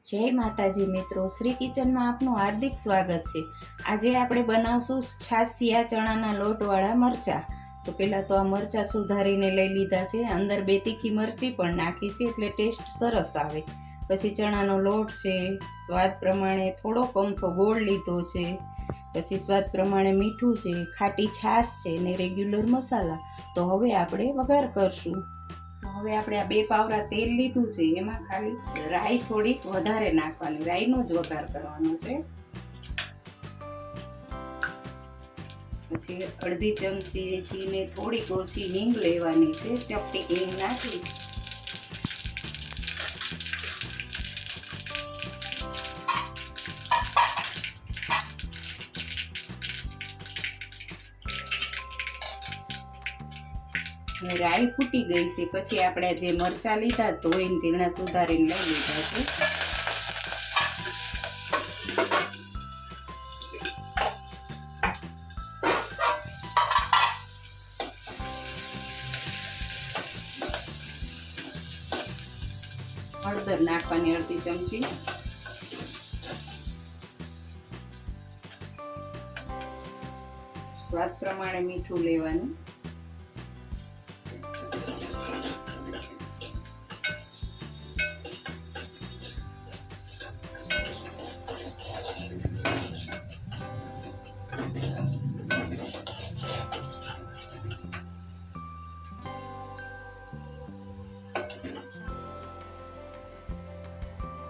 જય માતાજી મિત્રો, શ્રી કિચનમાં આપનું હાર્દિક સ્વાગત છે। આજે આપણે બનાવશું છાશિયા ચણાના લોટવાળા મરચાં। તો પહેલાં તો આ મરચાં સુધારીને લઈ લીધા છે। અંદર 2 તીખી મરચી પણ નાખી છે એટલે ટેસ્ટ સરસ આવે। પછી ચણાનો લોટ છે, સ્વાદ પ્રમાણે થોડોક અમથો ગોળ લીધો છે, પછી સ્વાદ પ્રમાણે મીઠું છે, ખાટી છાશ છે ને રેગ્યુલર મસાલા। તો હવે આપણે વઘાર કરશું। હવે આપણે આ 2 પાવડા તેલ લીધું છે, એમાં ખાલી રાઈ થોડીક વધારે નાખવાની, રાઈનો જ વઘાર કરવાનો છે। પછી અડધી ચમચી ને થોડીક ઓછી હિંગ લેવાની છે, ચપટી હિંગ નાખી રાઈ ફૂટી ગઈ છે। પછી આપણે જે મરચાં લીધા ધોઈને ઝીણા સુધારીને લઈ લીધા છે। હળદર નાખવાની અડધી ચમચી, સ્વાદ પ્રમાણે મીઠું લેવાનું,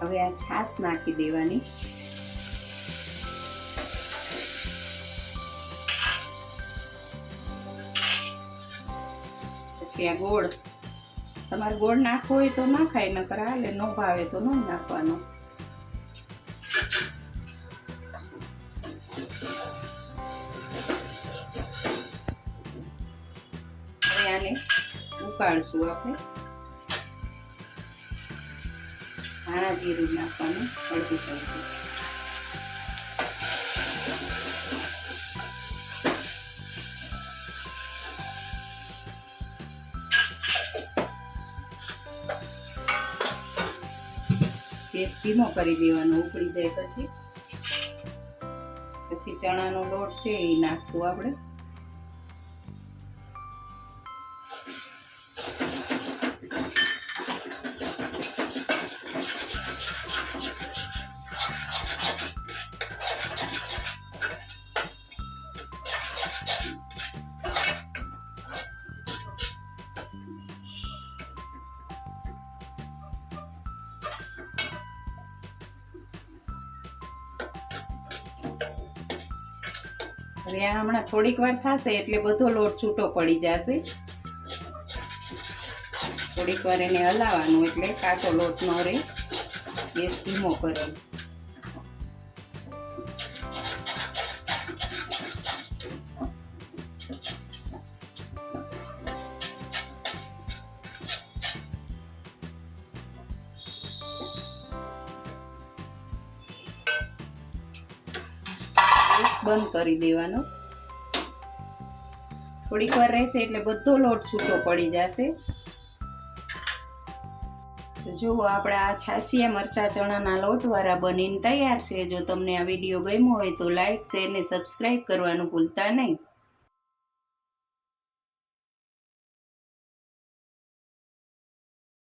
હવે આ છાશ નાખી દેવાની, પછી આ ગોળ, તમારે ગોળ નાખવો હોય તો નાખાય, નકર હાલે, ન ભાવે તો ન નાખવાનો। હવે આને ઉકાળશું આપણે। ધાણા જીરું નાખવાનું અડધી ચમચી, ગેસ ધીમો કરી દેવાનો, ઉકળી જાય પછી ચણાનો લોટ છે એ નાખશું આપણે। હવે આ હમણાં થોડીક વાર થશે એટલે બધો લોટ છૂટો પડી જશે। થોડીક વાર એને હલાવવાનું એટલે કાચો લોટ ન રહે। ગેસ ધીમો કરે, બંધ કરી દેવાનો। થોડીક વાર રહેશે એટલે બધો લોટ છૂટો પડી જશે। તો જુઓ, આપણા આ છાશિયા મરચાં ચણાના લોટવાળા બનીને તૈયાર છે। જો તમને આ વિડીયો ગમ્યો હોય તો લાઈક, શેર ને સબસ્ક્રાઈબ કરવાનું ભૂલતા નહીં।